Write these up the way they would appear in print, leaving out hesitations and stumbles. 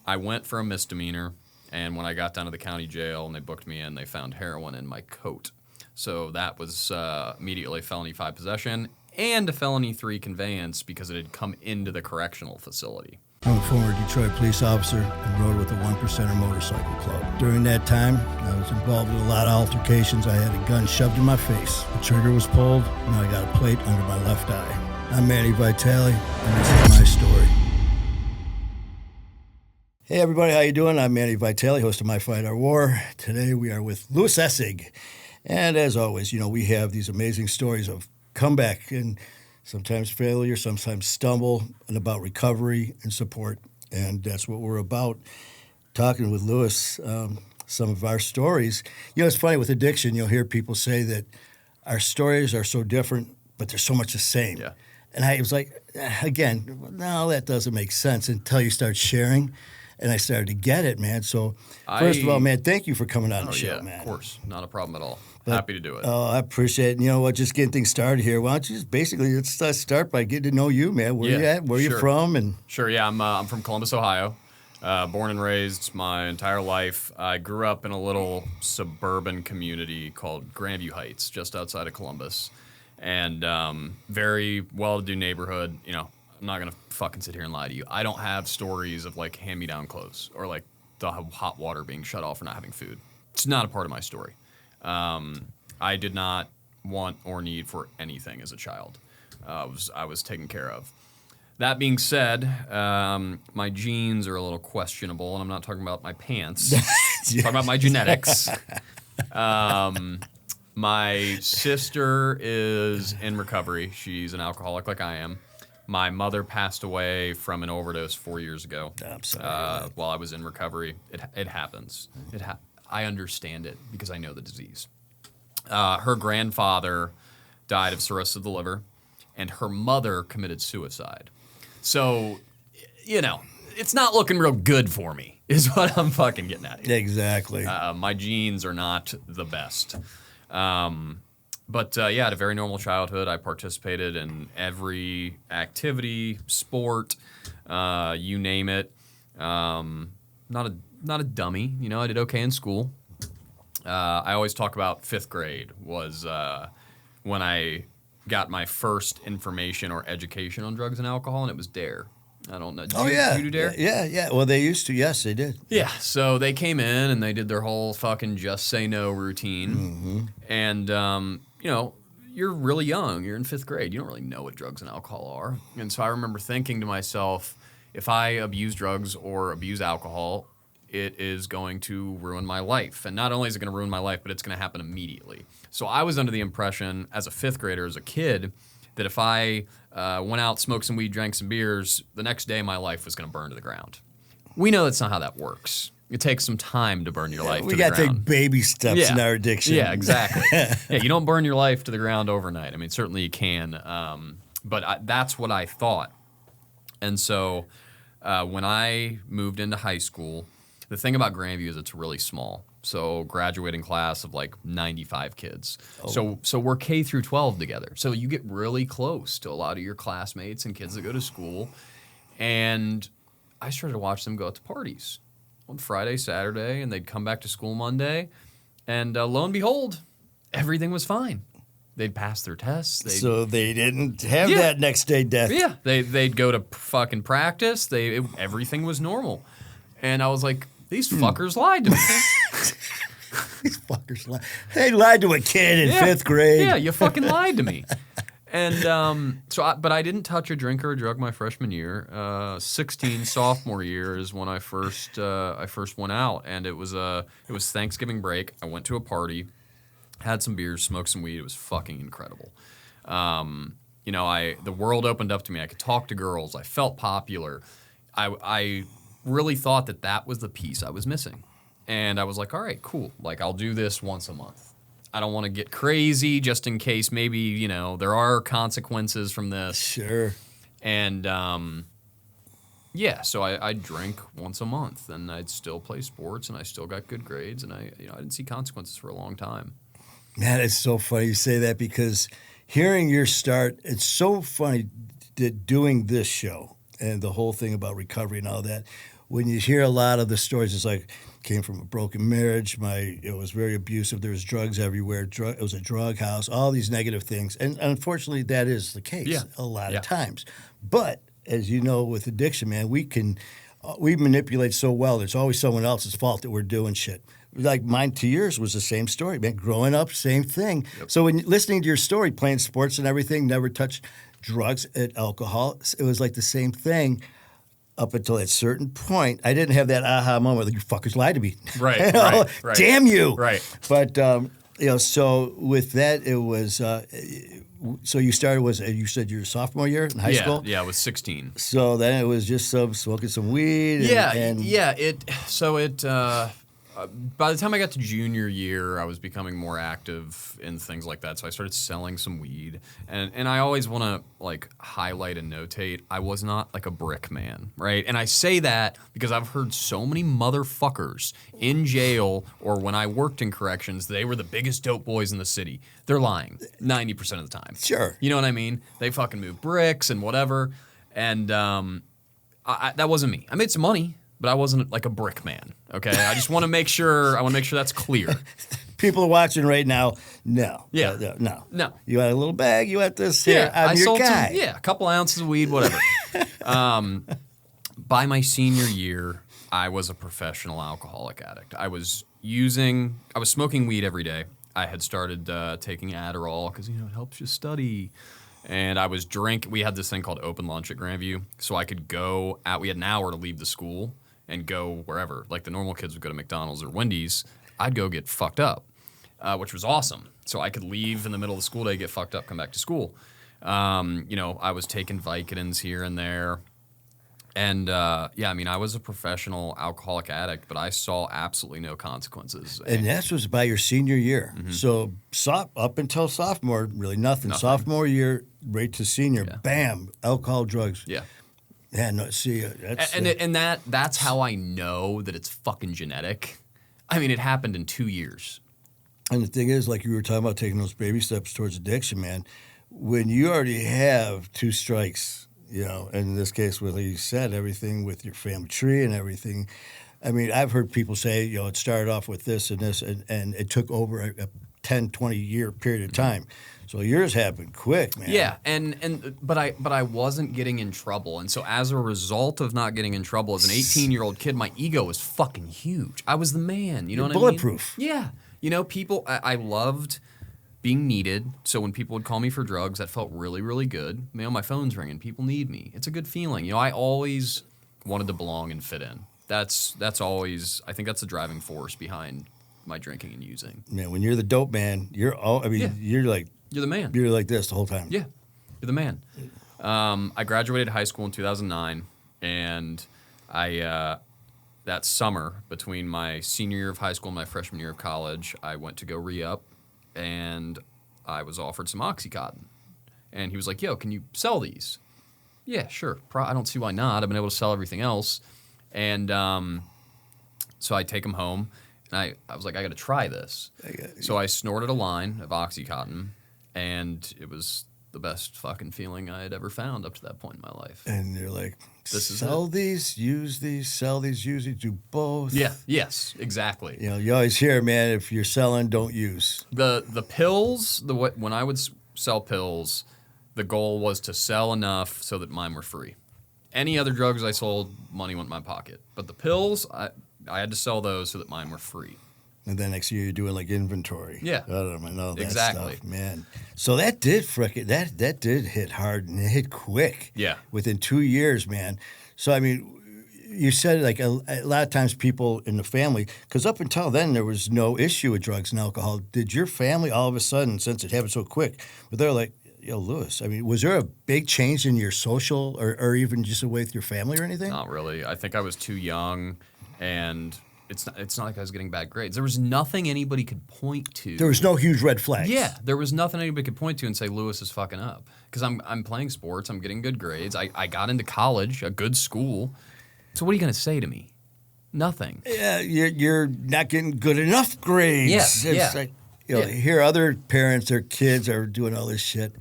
I went for a misdemeanor, and when I got down to the county jail and they booked me in, they found heroin in my coat. So that was immediately felony 5 possession and a felony 3 conveyance because it had come into the correctional facility. I'm a former Detroit police officer and rode with the 1%er motorcycle club. During that time, I was involved in a lot of altercations. I had a gun shoved in my face. The trigger was pulled, and I got a plate under my left eye. I'm Manny Vitale, and this is my story. Hey everybody, how you doing? I'm Manny Vitale, host of My Fight Our War. Today we are with Louis Essig. And as always, we have these amazing stories of comeback and sometimes failure, sometimes stumble, and about recovery and support. And that's what we're about, talking with Louis, some of our stories. It's funny with addiction, you'll hear people say that our stories are so different, but they're so much the same. Yeah. And I was like, again, no, that doesn't make sense until you start sharing. And I started to get it, man. So first of all, man, thank you for coming on the show, man. Of course. Not a problem at all. Happy to do it. Oh, I appreciate it. And you know what? Just getting things started here. Why don't you just basically let's start by getting to know you, man. Where you at? Where you from? And Sure. Yeah, I'm from Columbus, Ohio. Born and raised my entire life. I grew up in a little suburban community called Grandview Heights, just outside of Columbus, and very well-to-do neighborhood. I'm not gonna fucking sit here and lie to you. I don't have stories of like hand-me-down clothes or like the hot water being shut off or not having food. It's not a part of my story. I did not want or need for anything as a child. I was taken care of. That being said, my genes are a little questionable, and I'm not talking about my pants. I'm talking about my genetics. My sister is in recovery. She's an alcoholic like I am. My mother passed away from an overdose 4 years ago. I'm sorry. While I was in recovery. It happens. I understand it because I know the disease. Her grandfather died of cirrhosis of the liver, and her mother committed suicide. So, it's not looking real good for me, is what I'm fucking getting at here. Exactly. My genes are not the best. But I had a very normal childhood. I participated in every activity, sport, you name it. Not a dummy. I did okay in school. I always talk about 5th grade was when I got my first information or education on drugs and alcohol, and it was DARE. I don't know. Did you do DARE? Yeah. Well, they used to. Yes, they did. Yeah. So they came in and they did their whole fucking just say no routine. Mm-hmm. And, you're really young. You're in 5th grade. You don't really know what drugs and alcohol are. And so I remember thinking to myself, if I abuse drugs or abuse alcohol, it is going to ruin my life. And not only is it going to ruin my life, but it's going to happen immediately. So I was under the impression as a 5th grader, as a kid, that if I went out, smoked some weed, drank some beers, the next day my life was going to burn to the ground. We know that's not how that works. It takes some time to burn your life to the ground. We got to take baby steps in our addiction. Yeah, exactly. You don't burn your life to the ground overnight. I mean, certainly you can, but that's what I thought. And so when I moved into high school, the thing about Grandview is it's really small. So graduating class of like 95 kids. Oh. So we're K through 12 together. So you get really close to a lot of your classmates and kids that go to school. And I started to watch them go out to parties on Friday, Saturday, and they'd come back to school Monday. And lo and behold, everything was fine. They'd pass their tests. So they didn't have that next day death. Yeah, they'd go to fucking practice. Everything was normal. And I was like, these fuckers lied to me. These fuckers lied. They lied to a kid in 5th grade. Yeah, you fucking lied to me. And but I didn't touch a drink or a drug my freshman year. 16 sophomore year is when I first went out, and it was Thanksgiving break. I went to a party, had some beers, smoked some weed. It was fucking incredible. The world opened up to me. I could talk to girls. I felt popular. I really thought that was the piece I was missing. And I was like, all right, cool. Like, I'll do this once a month. I don't want to get crazy just in case maybe, there are consequences from this. Sure. And, so I'd drink once a month, and I'd still play sports, and I still got good grades, and I didn't see consequences for a long time. Man, it's so funny you say that because hearing your start, it's so funny that doing this show and the whole thing about recovery and all that, when you hear a lot of the stories, it's like, came from a broken marriage. It was very abusive. There was drugs everywhere. It was a drug house. All these negative things, and unfortunately, that is the case a lot of times. But as you know, with addiction, man, we manipulate so well. It's always someone else's fault that we're doing shit. Like mine to yours was the same story, man. Growing up, same thing. Yep. So when listening to your story, playing sports and everything, never touched drugs and alcohol, it was like the same thing. Up until a certain point, I didn't have that aha moment. Like, you fuckers lied to me. Right, right. Damn you. Right. But, so with that, it was, so you started, you said your sophomore year in high school? Yeah, I was 16. So then it was just smoking some weed. By the time I got to junior year, I was becoming more active in things like that. So I started selling some weed, and I always want to like highlight and notate I was not like a brick man, right? And I say that because I've heard so many motherfuckers in jail or when I worked in corrections, they were the biggest dope boys in the city. They're lying 90% of the time. Sure, you know what I mean? They fucking move bricks and whatever, and that wasn't me. I made some money, but I wasn't like a brick man. Okay, I just want to make sure. I want to make sure that's clear. People are watching right now. No. Yeah. No. You had a little bag. You had this here. Yeah. I'm your guy. A couple ounces of weed, whatever. By my senior year, I was a professional alcoholic addict. I was smoking weed every day. I had started taking Adderall because it helps you study. And I was we had this thing called open lunch at Grandview, so I could go out. We had an hour to leave the school and go wherever. Like the normal kids would go to McDonald's or Wendy's. I'd go get fucked up, which was awesome. So I could leave in the middle of the school day, get fucked up, come back to school. I was taking Vicodins here and there. And, I was a professional alcoholic addict, but I saw absolutely no consequences. And that was by your senior year. Mm-hmm. So up until sophomore, really nothing. Sophomore year, right to senior, bam, alcohol, drugs. Yeah. Yeah, no, see, that's how I know that it's fucking genetic. I mean, it happened in 2 years. And the thing is, like you were talking about taking those baby steps towards addiction, man, when you already have 2 strikes, and in this case, like you said, everything with your family tree and everything. I mean, I've heard people say, it started off with this and this, and it took over a 10, 20-year period of time. So yours happened quick, man. Yeah, but I wasn't getting in trouble, and so as a result of not getting in trouble as an 18-year-old kid, my ego was fucking huge. I was the man. You know what bulletproof. I mean? Yeah. People. I loved being needed. So when people would call me for drugs, that felt really, really good. My phone's ringing. People need me. It's a good feeling. I always wanted to belong and fit in. That's always. I think that's the driving force behind my drinking and using. Man, when you're the dope man, you're like. You're the man. You're like this the whole time. Yeah, you're the man. I graduated high school in 2009, and that summer between my senior year of high school and my freshman year of college, I went to go re-up, and I was offered some Oxycontin. And he was like, yo, can you sell these? Yeah, sure. I don't see why not. I've been able to sell everything else. And so I take them home, and I was like, I got to try this. So I snorted a line of Oxycontin, and it was the best fucking feeling I had ever found up to that point in my life. And you're like, sell these, use these, sell these, use these, do both. Yeah, yes, exactly. You always hear, man, if you're selling, don't use. The pills, when I would sell pills, the goal was to sell enough so that mine were free. Any other drugs I sold, money went in my pocket. But the pills, I had to sell those so that mine were free. And then next year you're doing like inventory. Yeah. I don't know that exactly. stuff, man. So that did that did hit hard and it hit quick. Yeah. Within 2 years, man. So I mean, you said like a lot of times people in the family, because up until then there was no issue with drugs and alcohol. Did your family all of a sudden, since it happened so quick, but they're like, yo, Lewis, I mean, was there a big change in your social or even just with your family or anything? Not really. I think I was too young, and it's not like I was getting bad grades. There was nothing anybody could point to. There was no huge red flags. Yeah, there was nothing anybody could point to and say Lewis is fucking up. Because I'm playing sports, I'm getting good grades. I got into college, a good school. So what are you going to say to me? Nothing. Yeah, you're not getting good enough grades. Yeah, It's like, hear other parents, their kids are doing all this shit.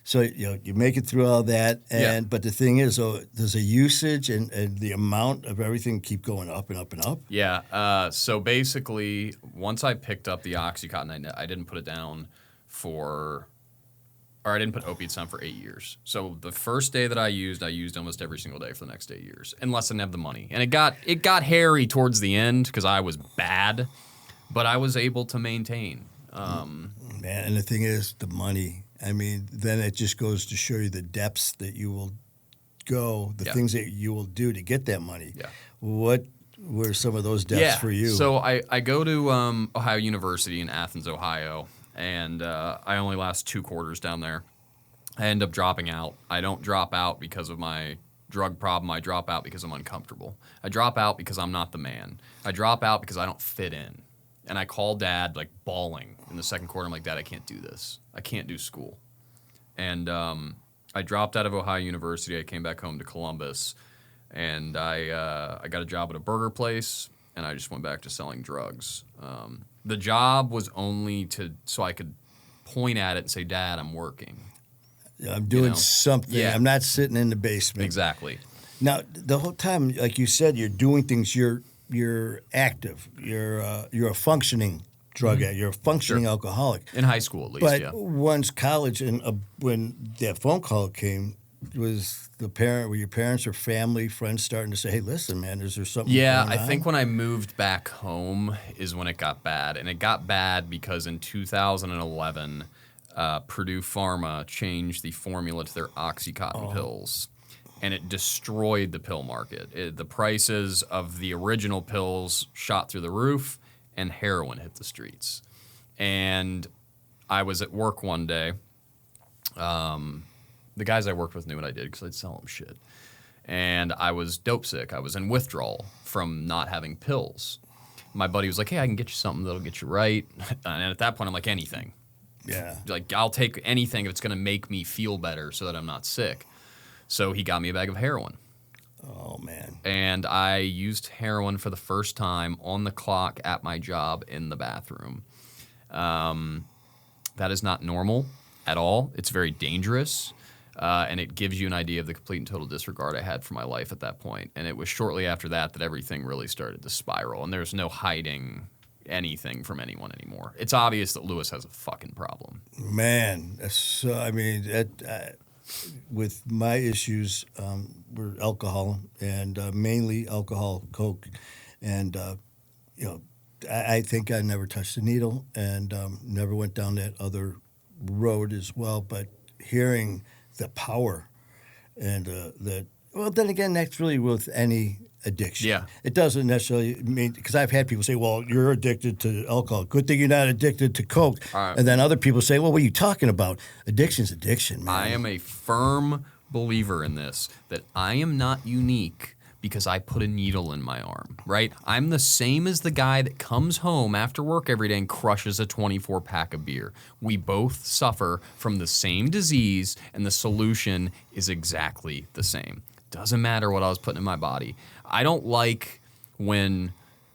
So you make it through all that, but the thing is, does the usage and the amount of everything keep going up and up and up? Yeah. So basically, once I picked up the Oxycontin, I didn't put it down I didn't put opiates down for 8 years. So the first day that I used almost every single day for the next 8 years, unless I didn't have the money. And it got hairy towards the end because I was bad, but I was able to maintain. Man, and the thing is, the money. I mean, then it just goes to show you the depths that you will go, the things that you will do to get that money. Yeah. What were some of those depths for you? So I go to Ohio University in Athens, Ohio, and I only last 2 quarters down there. I end up dropping out. I don't drop out because of my drug problem. I drop out because I'm uncomfortable. I drop out because I'm not the man. I drop out because I don't fit in. And I call Dad, like, bawling in the second quarter. I'm like, Dad, I can't do this. I can't do school. And I dropped out of Ohio University. I came back home to Columbus, and I got a job at a burger place, and I just went back to selling drugs. The job was only so I could point at it and say, Dad, I'm working. I'm doing something. Yeah. I'm not sitting in the basement. Exactly. Now, the whole time, like you said, you're doing things. You're active. You're a functioning drug addict. You're a functioning alcoholic. In high school, at least, But once college and when that phone call came, was were your parents or family, friends starting to say, hey, listen, man, is there something going on? I think when I moved back home is when it got bad. And it got bad because in 2011, Purdue Pharma changed the formula to their Oxycontin pills. And it destroyed the pill market. The prices of the original pills shot through the roof, and heroin hit the streets. And I was at work one day. The guys I worked with knew what I did because I'd sell them shit. And I was dope sick. I was in withdrawal from not having pills. My buddy was like, hey, I can get you something that'll get you right. And at that point, I'm like, anything. Yeah. Like, I'll take anything if it's going to make me feel better so that I'm not sick. So he got me a bag of heroin. Oh, man. And I used heroin for the first time on the clock at my job in the bathroom. That is not normal at all. It's very dangerous. And it gives you an idea of the complete and total disregard I had for my life at that point. And it was shortly after that that everything really started to spiral. And there's no hiding anything from anyone anymore. It's obvious that Lewis has a fucking problem. Man, with my issues, were alcohol and mainly alcohol, Coke, and I think I never touched a needle and never went down that other road as well. But hearing the power and then again, that's really with any addiction. Yeah. It doesn't necessarily mean, because I've had people say, well, you're addicted to alcohol. Good thing you're not addicted to Coke. And then other people say, well, what are you talking about? Addiction's addiction, man. I am a firm believer in this, that I am not unique because I put a needle in my arm, right? I'm the same as the guy that comes home after work every day and crushes a 24-pack of beer. We both suffer from the same disease, and the solution is exactly the same. Doesn't matter what I was putting in my body. I don't like when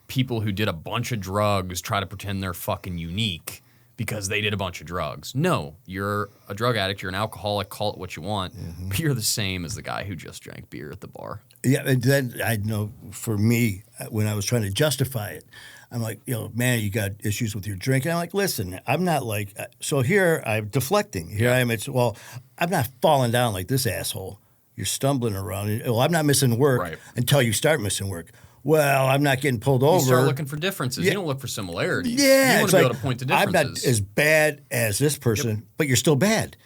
people who did a bunch of drugs try to pretend they're fucking unique because they did a bunch of drugs. No, you're a drug addict, you're an alcoholic, call it what you want, but you're the same as the guy who just drank beer at the bar. Yeah, and then I know for me, when I was trying to justify it, I'm like, man, you got issues with your drinking. I'm like, listen, I'm not like, so here I'm deflecting. Here I am. I'm not falling down like this asshole. You're stumbling around. Well, I'm not missing work until you start missing work. Well, I'm not getting pulled over. You start looking for differences. You don't look for similarities. Yeah, you want to be able to point to differences. I'm not as bad as this person, but you're still bad.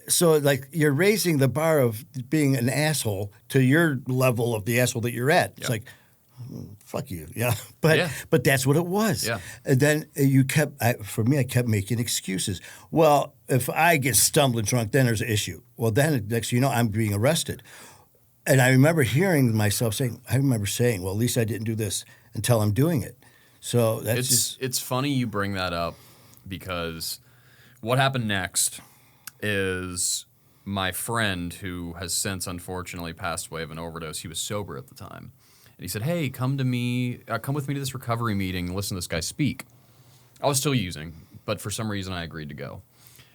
So, like, you're raising the bar of being an asshole to your level of the asshole that you're at. It's like, fuck you. Yeah. But that's what it was. Yeah. And then I kept making excuses. Well, if I get stumbling drunk, then there's an issue. Well, then next thing you know, I'm being arrested. And I remember hearing myself saying, well, at least I didn't do this until I'm doing it. So it's funny you bring that up, because what happened next is my friend, who has since unfortunately passed away of an overdose, he was sober at the time. And he said, hey, come with me to this recovery meeting and listen to this guy speak. I was still using, but for some reason I agreed to go.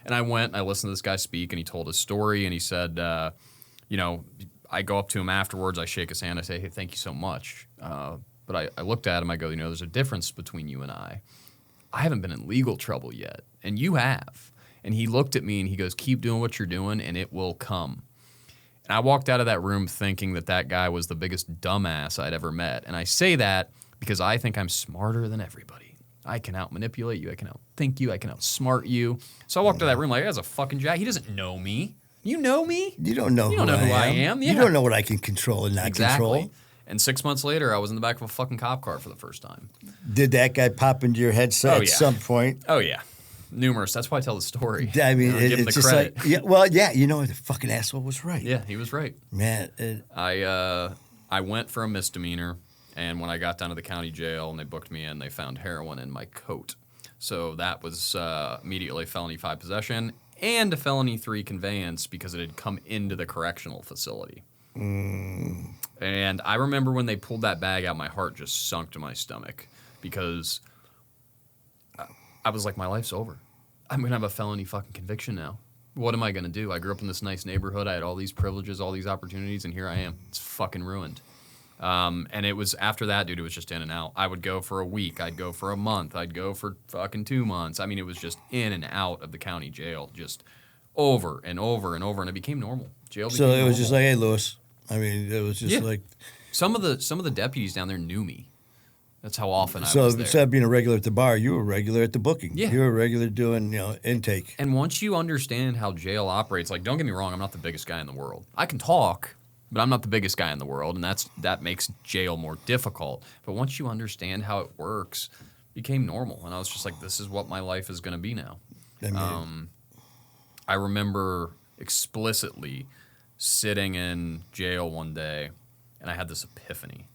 And I went and I listened to this guy speak, and he told his story, and he said, I go up to him afterwards, I shake his hand, I say, hey, thank you so much. But I looked at him, I go, there's a difference between you and I. I haven't been in legal trouble yet, and you have. And he looked at me and he goes, keep doing what you're doing, and it will come. And I walked out of that room thinking that guy was the biggest dumbass I'd ever met. And I say that because I think I'm smarter than everybody. I can out-manipulate you. I can out-think you. I can outsmart you. So I walked out of that room like, that's a fucking jack. He doesn't know me. You know me? You don't know who I am. Yeah. You don't know what I can control and not control. And 6 months later, I was in the back of a fucking cop car for the first time. Did that guy pop into your head at some point? Oh, yeah. Numerous. That's why I tell the story. I mean, give him the just credit. The fucking asshole was right. Yeah, he was right. Man. I went for a misdemeanor, and when I got down to the county jail and they booked me in, they found heroin in my coat. So that was immediately felony 5 possession and a felony 3 conveyance because it had come into the correctional facility. And I remember when they pulled that bag out, my heart just sunk to my stomach because I was like, my life's over. I'm going to have a felony fucking conviction now. What am I going to do? I grew up in this nice neighborhood. I had all these privileges, all these opportunities, and here I am. It's fucking ruined. And it was after that, dude, it was just in and out. I would go for a week. I'd go for a month. I'd go for fucking 2 months. I mean, it was just in and out of the county jail, just over and over and over, and it became normal. Jail became normal. So it was just like, hey, Lewis. I mean, it was just like... Some of the deputies down there knew me. That's how often I was there. So instead of being a regular at the bar, you were a regular at the booking. Yeah. You were a regular doing, intake. And once you understand how jail operates, like, don't get me wrong, I'm not the biggest guy in the world. I can talk, but I'm not the biggest guy in the world, and that makes jail more difficult. But once you understand how it works, it became normal. And I was just like, this is what my life is going to be now. I remember explicitly sitting in jail one day, and I had this epiphany.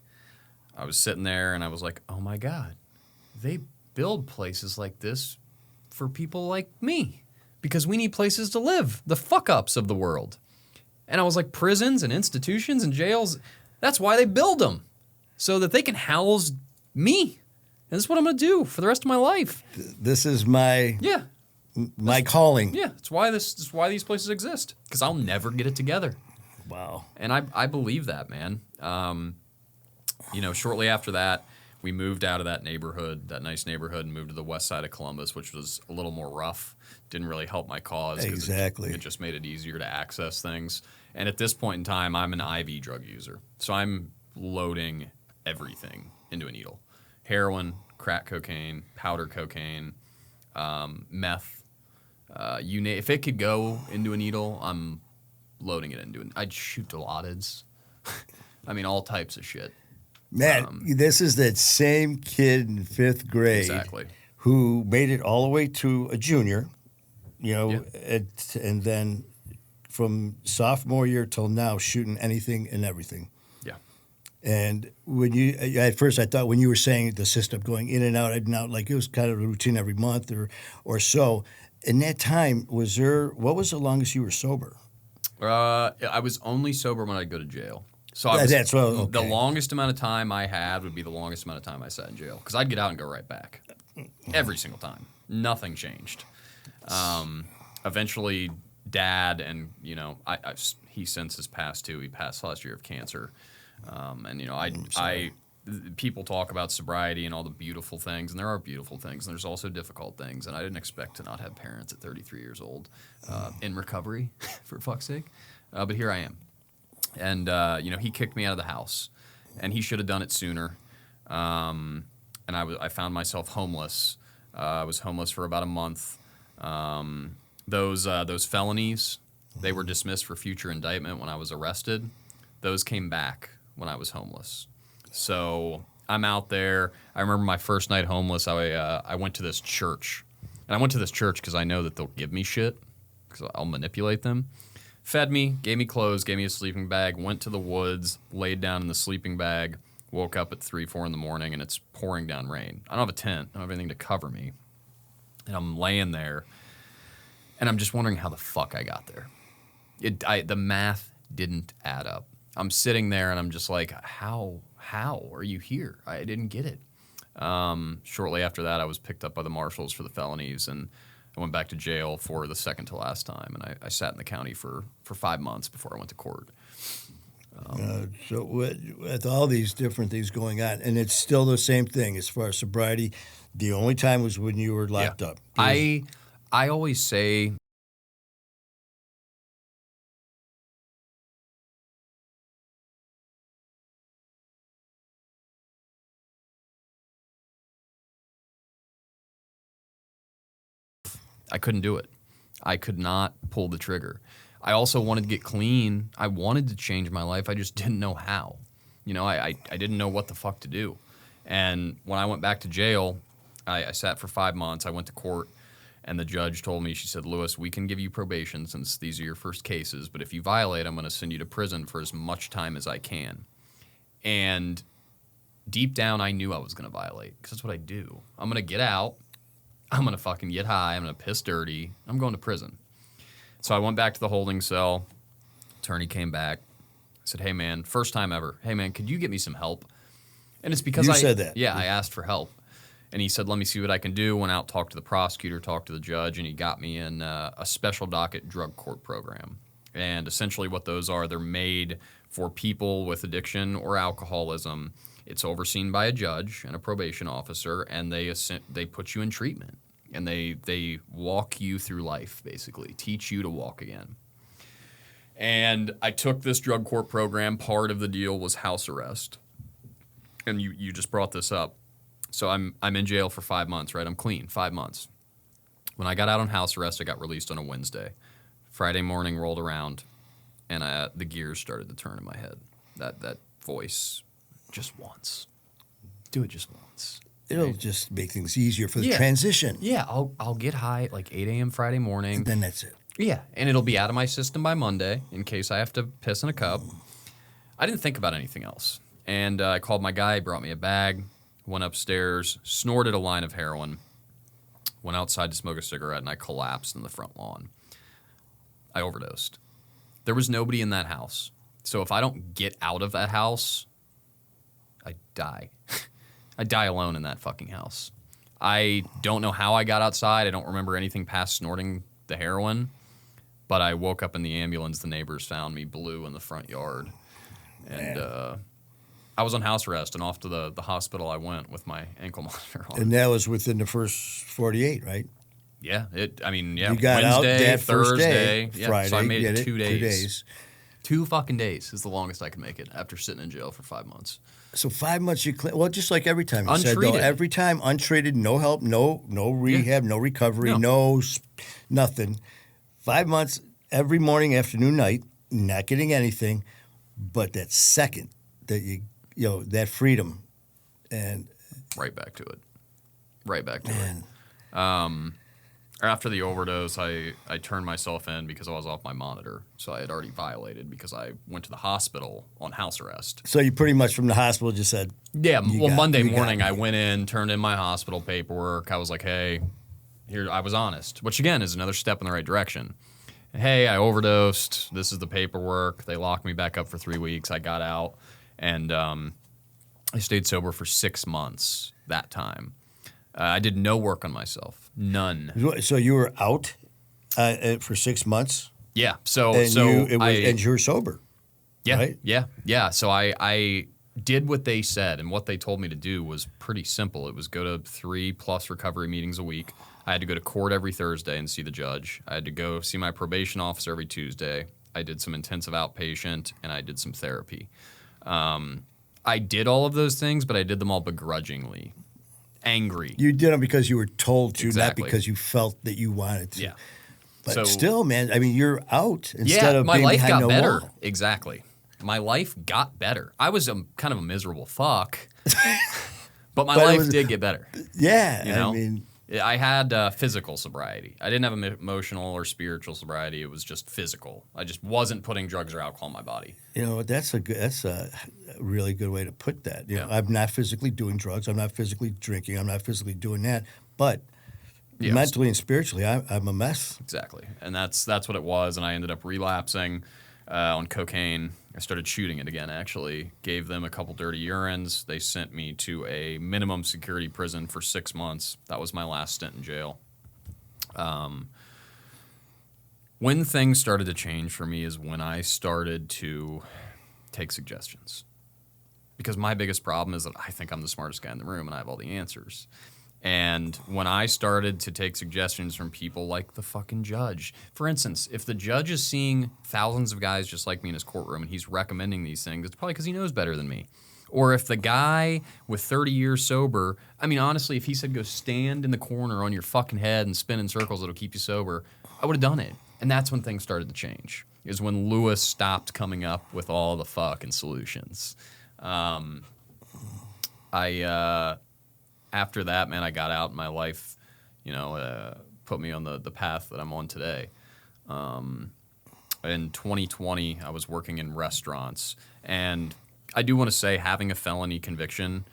I was sitting there, and I was like, oh, my God, they build places like this for people like me because we need places to live, the fuck-ups of the world. And I was like, prisons and institutions and jails, that's why they build them, so that they can house me. And this is what I'm going to do for the rest of my life. This is my calling. Yeah, it's why these places exist, because I'll never get it together. Wow. And I believe that, man. Shortly after that, we moved out of that neighborhood, that nice neighborhood, and moved to the west side of Columbus, which was a little more rough. Didn't really help my cause. Exactly. It just made it easier to access things. And at this point in time, I'm an IV drug user. So I'm loading everything into a needle. Heroin, crack cocaine, powder cocaine, meth. If it could go into a needle, I'm loading it into it. I'd shoot Dilaudids. I mean, all types of shit. Man, this is that same kid in 5th grade who made it all the way to a junior, and then from sophomore year till now shooting anything and everything. Yeah. And at first I thought when you were saying the system going in and out, like it was kind of a routine every month or so. In that time, what was the longest you were sober? I was only sober when I'd go to jail. So the longest amount of time I had would be the longest amount of time I sat in jail, because I'd get out and go right back every single time. Nothing changed. Eventually, Dad and he since has passed too. He passed last year of cancer, people talk about sobriety and all the beautiful things, and there are beautiful things, and there's also difficult things. And I didn't expect to not have parents at 33 years old in recovery, for fuck's sake. But here I am. And, he kicked me out of the house, and he should have done it sooner. And I found myself homeless. I was homeless for about a month. Those felonies, they were dismissed for future indictment when I was arrested. Those came back when I was homeless. So I'm out there. I remember my first night homeless, I went to this church. And I went to this church because I know that they'll give me shit, because I'll manipulate them. Fed me, gave me clothes, gave me a sleeping bag, went to the woods, laid down in the sleeping bag, woke up at 3, 4 in the morning, and it's pouring down rain. I don't have a tent. I don't have anything to cover me. And I'm laying there, and I'm just wondering how the fuck I got there. The math didn't add up. I'm sitting there, and I'm just like, how are you here? I didn't get it. Shortly after that, I was picked up by the marshals for the felonies, and I went back to jail for the second to last time, and I sat in the county for 5 months before I went to court. So with all these different things going on, and it's still the same thing as far as sobriety, the only time was when you were locked up. I always say I couldn't do it. I could not pull the trigger. I also wanted to get clean. I wanted to change my life. I just didn't know how. You know, I didn't know what the fuck to do. And when I went back to jail, I sat for 5 months. I went to court, and the judge told me, she said, Lewis, we can give you probation since these are your first cases, but if you violate, I'm going to send you to prison for as much time as I can. And deep down, I knew I was going to violate because that's what I do. I'm going to get out. I'm going to fucking get high. I'm going to piss dirty. I'm going to prison. So I went back to the holding cell. Attorney came back. I said, hey, man, first time ever. Hey, man, could you get me some help? And it's because You said that. Yeah, I asked for help. And he said, let me see what I can do. Went out, talked to the prosecutor, talked to the judge, and he got me in a special docket drug court program. And essentially what those are, they're made for people with addiction or alcoholism. It's overseen by a judge and a probation officer, and they put you in treatment. And they walk you through life, basically, teach you to walk again. And I took this drug court program. Part of the deal was house arrest. And you just brought this up. So I'm in jail for 5 months, right? I'm clean, 5 months. When I got out on house arrest, I got released on a Wednesday. Friday morning rolled around, and the gears started to turn in my head. That voice, just once. Do it just once. It'll just make things easier for the transition. Yeah, I'll get high at like 8 a.m. Friday morning. And then that's it. Yeah, and it'll be out of my system by Monday in case I have to piss in a cup. I didn't think about anything else. And I called my guy, he brought me a bag, went upstairs, snorted a line of heroin, went outside to smoke a cigarette, and I collapsed in the front lawn. I overdosed. There was nobody in that house. So if I don't get out of that house, I die. I die alone in that fucking house. I don't know how I got outside. I don't remember anything past snorting the heroin. But I woke up in the ambulance. The neighbors found me blue in the front yard. And I was on house arrest, and off to the hospital I went with my ankle monitor on. And that was within the first 48, right? Yeah. You got Wednesday, out that first Thursday. day, Yeah, Friday. so I made it 2 days. 2 fucking days is the longest I could make it after sitting in jail for 5 months. So 5 months you clean. Well, just like every time you said, Untreated. though, every time untreated, no help, no rehab, no recovery, nothing. 5 months, every morning, afternoon, night, not getting anything, but that second that you that freedom, and Right back to it. Right back to it. After the overdose, I turned myself in because I was off my monitor. So I had already violated because I went to the hospital on house arrest. so you pretty much from the hospital just said, Yeah, Monday you got morning me. I went in, turned in my hospital paperwork. I was like, hey, here, I was honest, which again is another step in the right direction. Hey, I overdosed. This is the paperwork. They locked me back up for 3 weeks. I got out, and I stayed sober for 6 months that time. I did no work on myself. None. So you were out for 6 months, Yeah. So and you were sober. Yeah, right? yeah. So I did what they said, and what they told me to do was pretty simple. It was go to 3+ recovery meetings a week. I had to go to court every Thursday and see the judge. I had to go see my probation officer every Tuesday. I did some intensive outpatient, and I did some therapy. I did all of those things, but I did them all begrudgingly. Angry. You did them because you were told to, Exactly. not because you felt that you wanted to. Yeah. But So- still, man, I mean, you're out instead of my being life behind got no better. wall. Exactly. My life got better. I was kind of a miserable fuck, but my But it life was- did get better. Yeah, You know? I mean, I had physical sobriety. I didn't have emotional or spiritual sobriety. It was just physical. I just wasn't putting drugs or alcohol in my body. that's a really good way to put that. You know, Yeah. I'm not physically doing drugs. I'm not physically drinking. I'm not physically doing that. But Yeah, mentally and spiritually, I'm a mess. Exactly. And that's what it was. And I ended up relapsing on cocaine. I started shooting it again, actually. Gave them a couple dirty urines. They sent me to a minimum security prison for 6 months. That was my last stint in jail. When things started to change for me is when I started to take suggestions. Because my biggest problem is that I think I'm the smartest guy in the room and I have all the answers. And when I started to take suggestions from people like the fucking judge, for instance, if the judge is seeing thousands of guys just like me in his courtroom and he's recommending these things, it's probably because he knows better than me. Or if the guy with 30 years sober, I mean, honestly, if he said go stand in the corner on your fucking head and spin in circles, it'll keep you sober, I would have done it. And that's when things started to change, is when Lewis stopped coming up with all the fucking solutions. After that, man, I got out and my life, put me on the path that I'm on today. In 2020, I was working in restaurants. And I do want to say having a felony conviction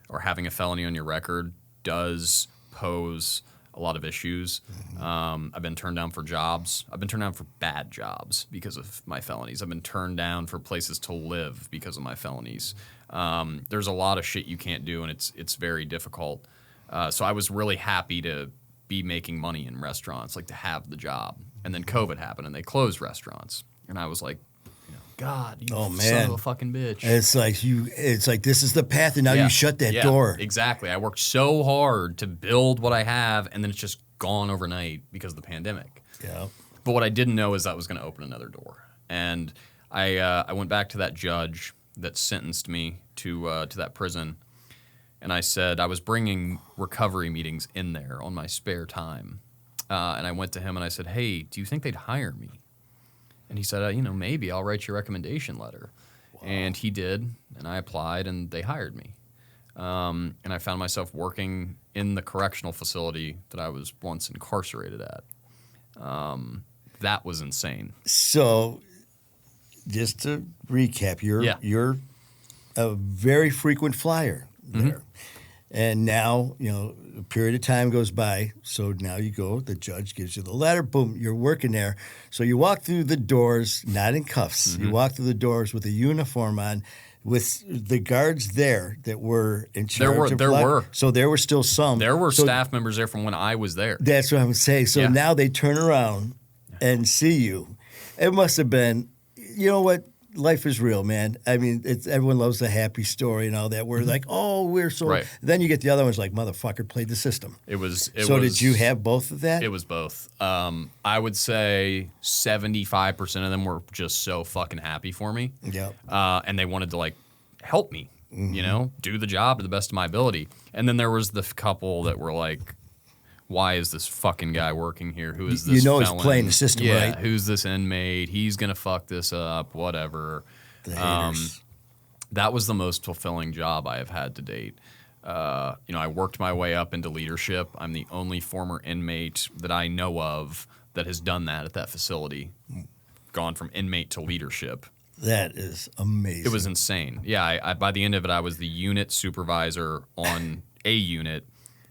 or having a felony on your record does pose a lot of issues. I've been turned down for jobs. I've been turned down for bad jobs because of my felonies. I've been turned down for places to live because of my felonies. There's a lot of shit you can't do, and it's very difficult. So I was really happy to be making money in restaurants, like to have the job. And then COVID happened, and they closed restaurants. And I was like, God, you son of a fucking bitch. It's like this is the path, and now you shut that door. Exactly. I worked so hard to build what I have, and then it's just gone overnight because of the pandemic. Yeah. But what I didn't know is that was going to open another door. And I went back to that judge that sentenced me to that prison, and I said I was bringing recovery meetings in there on my spare time. And I went to him and I said, hey, do you think they'd hire me? And he said, maybe I'll write you a recommendation letter. Wow. And he did, and I applied, and they hired me. And I found myself working in the correctional facility that I was once incarcerated at. That was insane. So, just to recap, you're a very frequent flyer there. Mm-hmm. And now, a period of time goes by, so now you go, the judge gives you the letter, boom, you're working there. So you walk through the doors, not in cuffs. Mm-hmm. You walk through the doors with a uniform on, with the guards there that were in charge There were. So there were still some. There were staff members there from when I was there. That's what I would say. So now they turn around and see you. It must have been, you know what? Life is real, man. I mean, everyone loves the happy story and all that. We're like, oh, we're so. Right. Then you get the other ones like, motherfucker, played the system. Did you have both of that? It was both. I would say 75% of them were just so fucking happy for me. Yeah. And they wanted to help me, do the job to the best of my ability. And then there was the couple that were like, why is this fucking guy working here? Who is this felon? He's playing the system, right? Who's this inmate? He's going to fuck this up, whatever. The haters. That was the most fulfilling job I have had to date. I worked my way up into leadership. I'm the only former inmate that I know of that has done that at that facility, gone from inmate to leadership. That is amazing. It was insane. Yeah, by the end of it, I was the unit supervisor on a unit,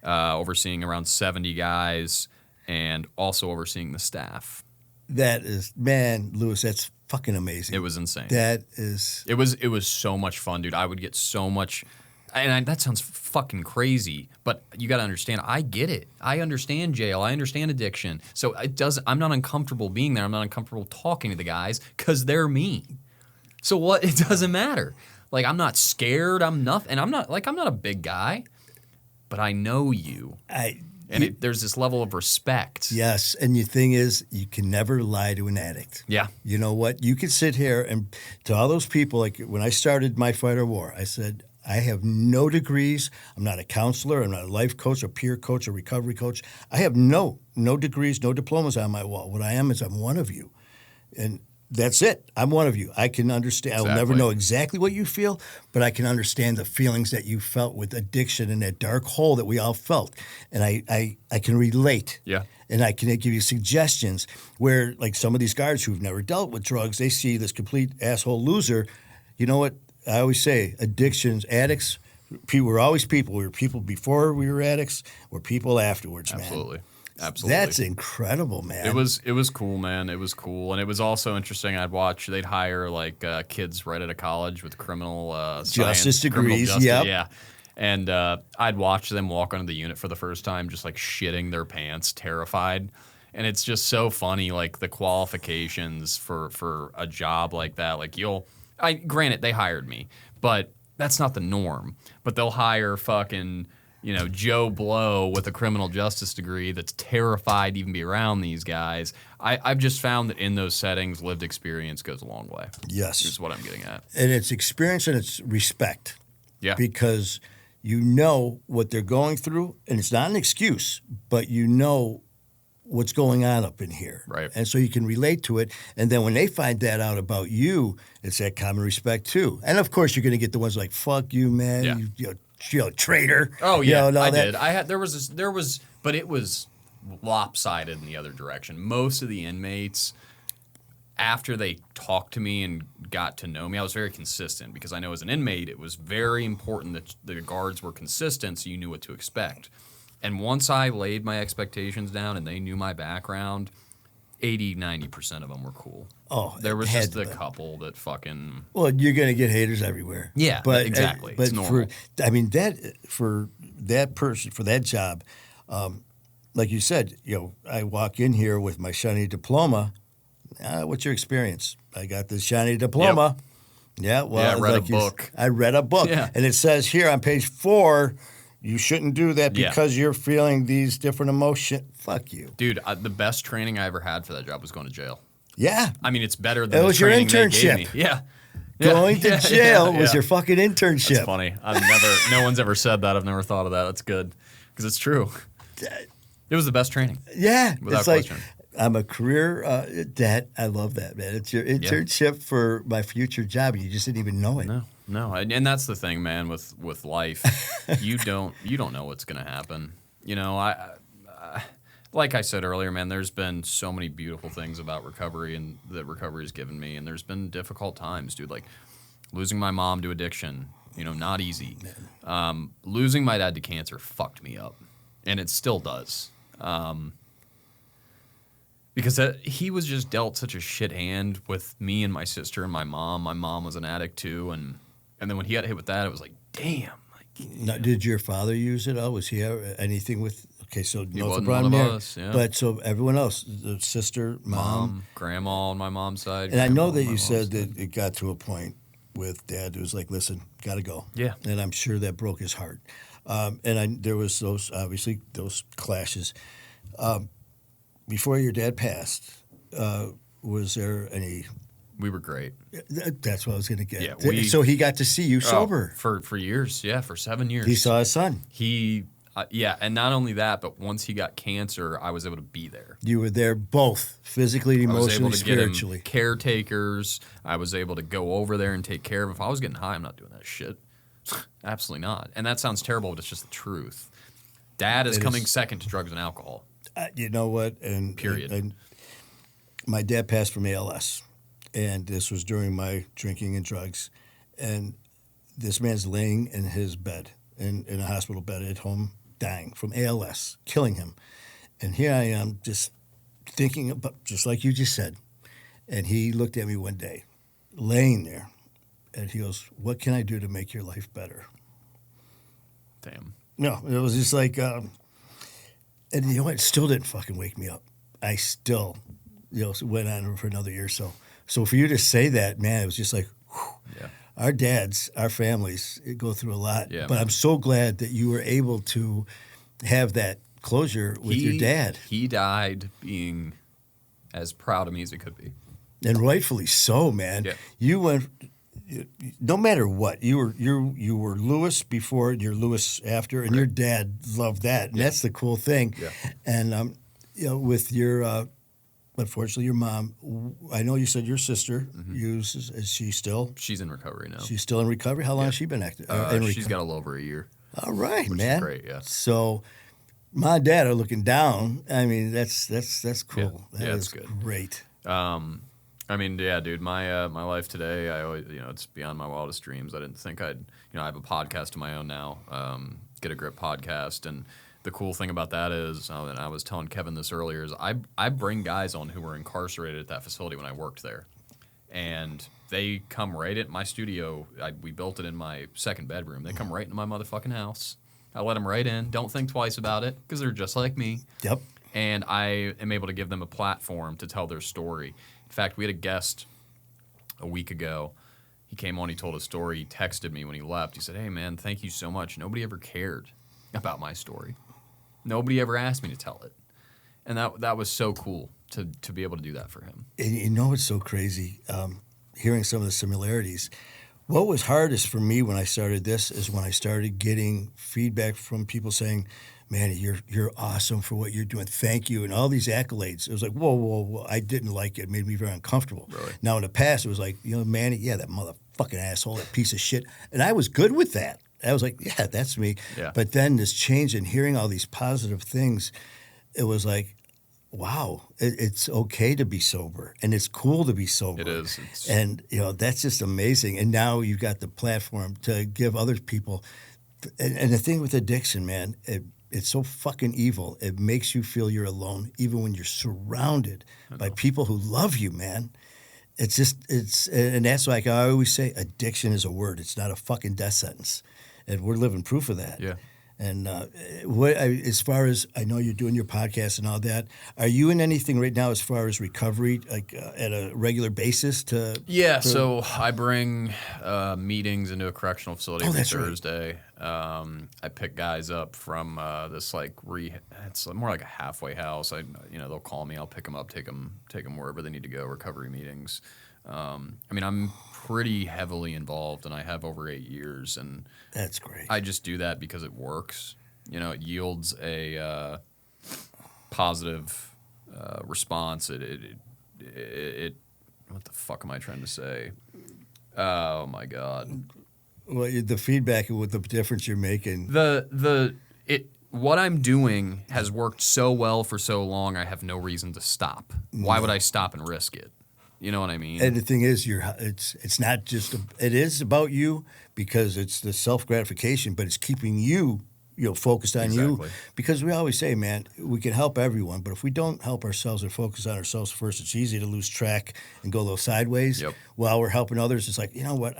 overseeing around 70 guys and also overseeing the staff. That is, man, Lewis, that's fucking amazing. It was insane. That is. It was so much fun, dude. I would get so much, and that sounds fucking crazy, but you got to understand, I get it. I understand jail. I understand addiction. So I'm not uncomfortable being there. I'm not uncomfortable talking to the guys because they're me. So what? It doesn't matter. Like, I'm not scared. I'm nothing. And I'm not a big guy. But I know you, there's this level of respect. Yes, and the thing is, you can never lie to an addict. Yeah. You know what? You can sit here and to all those people, like when I started my fight or war, I said, I have no degrees. I'm not a counselor. I'm not a life coach, a peer coach, a recovery coach. I have no degrees, no diplomas on my wall. What I am is I'm one of you. And that's it. I'm one of you. I can understand. Exactly. I'll never know exactly what you feel, but I can understand the feelings that you felt with addiction and that dark hole that we all felt. And I can relate. Yeah. And I can give you suggestions where, like, some of these guards who've never dealt with drugs, they see this complete asshole loser. You know what? I always say addictions, addicts, we're always people. We were people before we were addicts. We're people afterwards, man. Absolutely. Absolutely. That's incredible, man. It was cool, man. It was cool. And it was also interesting. They'd hire kids right out of college with criminal justice degrees. Yeah. Yeah. And I'd watch them walk onto the unit for the first time, just like shitting their pants, terrified. And it's just so funny, like the qualifications for a job like that. Like granted, they hired me, but that's not the norm. But they'll hire fucking, Joe Blow with a criminal justice degree that's terrified to even be around these guys. I've just found that in those settings, lived experience goes a long way. Yes. Is what I'm getting at. And it's experience and it's respect. Yeah. Because you know what they're going through, and it's not an excuse, but you know what's going on up in here. Right. And so you can relate to it. And then when they find that out about you, it's that common respect too. And of course, you're going to get the ones like, fuck you, man, Yeah. you traitor. Oh, yeah, and all I that. did. But it was lopsided in the other direction. Most of the inmates, after they talked to me and got to know me, I was very consistent because I know as an inmate, it was very important that the guards were consistent so you knew what to expect. And once I laid my expectations down and they knew my background, 80, 90% of them were cool. Oh, there was just a couple that fucking... Well, you're going to get haters everywhere. Yeah, but exactly. But it's normal. for that person, for that job, like you said, I walk in here with my shiny diploma. What's your experience? I got this shiny diploma. Yep. Yeah, well, I read a book. I read a book. Yeah. And it says here on page 4, you shouldn't do that because you're feeling these different emotions. Fuck you. Dude, the best training I ever had for that job was going to jail. Yeah. I mean, it's better than it was the training your they gave me. internship. Yeah. Going to jail was your fucking internship. That's funny. No one's ever said that. I've never thought of that. That's good. Because it's true. It was the best training. Yeah. Without it's like, question. I'm a career dad. I love that, man. It's your internship for my future job. You just didn't even know it. No. And that's the thing, man, with life. you don't know what's going to happen. Like I said earlier, man, there's been so many beautiful things about recovery and that recovery has given me. And there's been difficult times, dude. Like losing my mom to addiction, not easy. Losing my dad to cancer fucked me up. And it still does. Because he was just dealt such a shit hand with me and my sister and my mom. My mom was an addict too. And then when he got hit with that, it was like, damn. Now, did your father use it? Was he anything with... Okay, so he no wasn't problem one of there. us, yeah. But so everyone else, the sister, mom, grandma on my mom's side. And I know that you said that it got to a point with Dad. It was like, listen, got to go. Yeah. And I'm sure that broke his heart. There was those clashes. Before your dad passed, was there any... We were great. That's what I was going to get. Yeah, so he got to see you sober. For years, for 7 years. He saw his son. And not only that, but once he got cancer, I was able to be there. You were there both, physically, emotionally, spiritually. I was able to get him caretakers. I was able to go over there and take care of him. If I was getting high, I'm not doing that shit. Absolutely not. And that sounds terrible, but it's just the truth. Dad is coming second to drugs and alcohol. You know what? Period. And my dad passed from ALS, and this was during my drinking and drugs. And this man's laying in his bed, in a hospital bed at home, dying from ALS, killing him. And here I am just thinking about, just like you just said. And he looked at me one day, laying there, and he goes, "What can I do to make your life better?" Damn. No, it was just like, and you know what? It still didn't fucking wake me up. I still, went on for another year or so. So for you to say that, man, it was just like, whew. Yeah. Our dads, our families go through a lot. Yeah, but man. I'm so glad that you were able to have that closure with your dad. He died being as proud of me as he could be. And rightfully so, man. Yeah. You went, no matter what, you were Lewis before and you're Lewis after, and your dad loved that. And that's the cool thing. Yeah. And, with your, unfortunately, your mom, I know you said your sister uses, is she still? She's in recovery now. She's still in recovery? How long has she been active? She's got a little over a year. All right, which man. Is great, yeah. So my dad are looking down. I mean, that's cool. Yeah. That Yeah, is it's good. Great. I mean, yeah, dude, my life today, I always, it's beyond my wildest dreams. I didn't think I have a podcast of my own now, Get a Grip podcast. And the cool thing about that is, and I was telling Kevin this earlier, is I bring guys on who were incarcerated at that facility when I worked there. and they come right in my studio. We built it in my second bedroom. They come right into my motherfucking house. I let them right in. Don't think twice about it because they're just like me. Yep. And I am able to give them a platform to tell their story. In fact, we had a guest a week ago. He came on, he told a story. He texted me when he left. He said, "Hey, man, thank you so much. Nobody ever cared about my story. Nobody ever asked me to tell it." And that was so cool to be able to do that for him. And you know what's so crazy? Hearing some of the similarities. What was hardest for me when I started this is when I started getting feedback from people saying, "Man, you're awesome for what you're doing. Thank you," and all these accolades. It was like, whoa. I didn't like it. It made me very uncomfortable. Really? Now, in the past, it was like, Manny, yeah, that motherfucking asshole, that piece of shit. And I was good with that. I was like, yeah, that's me. Yeah. But then this change in hearing all these positive things, it was like, wow, it's okay to be sober, and it's cool to be sober. It is. And, that's just amazing. And now you've got the platform to give other people. And the thing with addiction, man, it's so fucking evil. It makes you feel you're alone, even when you're surrounded by people who love you, man. And that's like I always say, addiction is a word. It's not a fucking death sentence. And we're living proof of that. Yeah. And as far as I know, you're doing your podcast and all that. Are you in anything right now as far as recovery, like at a regular basis? So I bring meetings into a correctional facility every Thursday. Right. I pick guys up from this it's more like a halfway house. They'll call me. I'll pick them up, take them wherever they need to go. Recovery meetings. I'm pretty heavily involved, and I have over 8 years, and that's great. I just do that because it works. It yields a positive response. It what the fuck am I trying to say? Oh my God. Well, the feedback with the difference you're making. What I'm doing has worked so well for so long. I have no reason to stop. Why would I stop and risk it? You know what I mean? And the thing is, it's not just it is about you because it's the self gratification, but it's keeping you focused on you. Because we always say, man, we can help everyone, but if we don't help ourselves and focus on ourselves first, it's easy to lose track and go a little sideways. Yep. While we're helping others, it's like, you know what,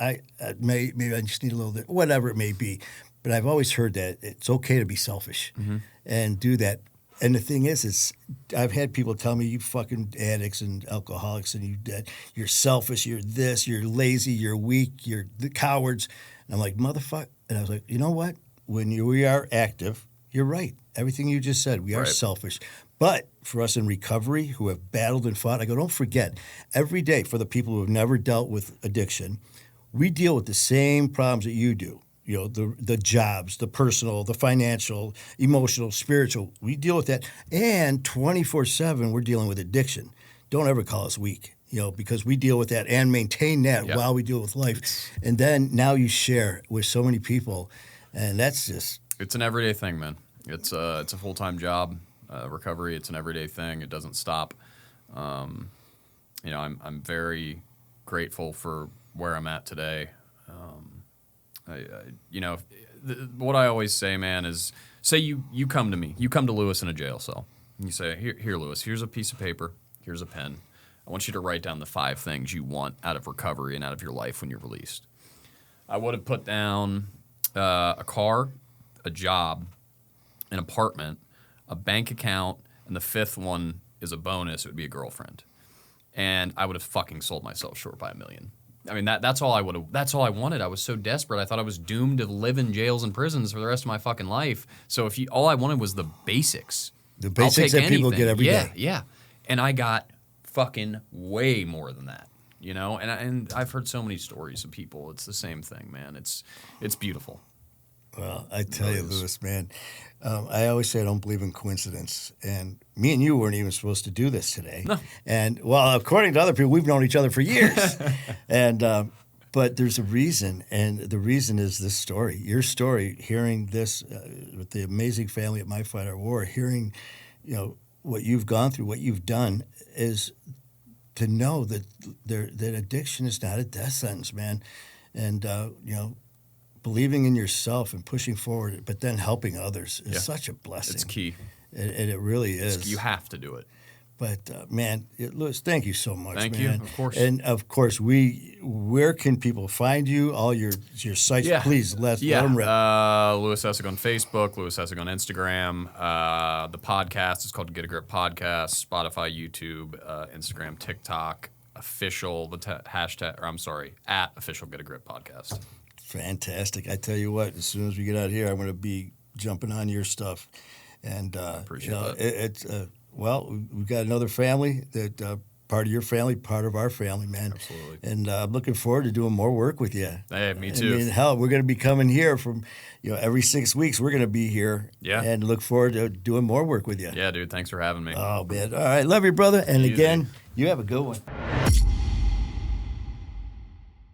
maybe I just need a little bit, whatever it may be. But I've always heard that it's okay to be selfish and do that. And the thing is, I've had people tell me, you fucking addicts and alcoholics, and you're selfish, you're this, you're lazy, you're weak, you're the cowards. And I'm like, motherfucker. And I was like, you know what? When we are active, you're right. Everything you just said, we are selfish. But for us in recovery who have battled and fought, I go, don't forget, every day for the people who have never dealt with addiction, we deal with the same problems that you do. The jobs, the personal, the financial, emotional, spiritual. We deal with that. And 24/7, we're dealing with addiction. Don't ever call us weak, because we deal with that and maintain that while we deal with life. And then now you share with so many people, and that's just... It's an everyday thing, man. It's a full-time job. Recovery, it's an everyday thing. It doesn't stop. I'm very grateful for where I'm at today. What I always say, man, is say you come to me, you come to Lewis in a jail cell, and you say, here, Lewis, here's a piece of paper, here's a pen. I want you to write down the 5 things you want out of recovery and out of your life when you're released. I would have put down a car, a job, an apartment, a bank account, and the 5th one is a bonus. It would be a girlfriend. And I would have fucking sold myself short by $1 million. I mean, that's all I wanted. I was so desperate. I thought I was doomed to live in jails and prisons for the rest of my fucking life. So all I wanted was the basics. The basics that people get every day. Yeah. And I got fucking way more than that, And I've heard so many stories of people. It's the same thing, man. It's beautiful. Well, I tell you, Lewis, man, I always say I don't believe in coincidence. And me and you weren't even supposed to do this today. No. And, according to other people, we've known each other for years. But there's a reason, and the reason is this story. Your story, hearing this with the amazing family at My Fight Our War, hearing, what you've gone through, what you've done, is to know that that addiction is not a death sentence, man. And, believing in yourself and pushing forward, but then helping others is such a blessing. It's key. And it really is. You have to do it. But man, Louis, thank you so much. Thank man. you, of course. And of course, where can people find you? All your sites, please let them rip. Louis Essig on Facebook, Louis Essig on Instagram. The podcast is called Get a Grip Podcast. Spotify, YouTube, Instagram, TikTok. Official hashtag, or I'm sorry, at official Get a Grip Podcast. Fantastic! I tell you what, as soon as we get out here, I'm going to be jumping on your stuff, and Appreciate that. it's well, we've got another family that part of your family, part of our family, man. Absolutely. And I'm looking forward to doing more work with you. Hey, me too. I mean, hell, we're going to be coming here from, every 6 weeks. We're going to be here. Yeah. And look forward to doing more work with you. Yeah, dude. Thanks for having me. Oh man! All right, love you, brother. And Easy. again, you have a good one.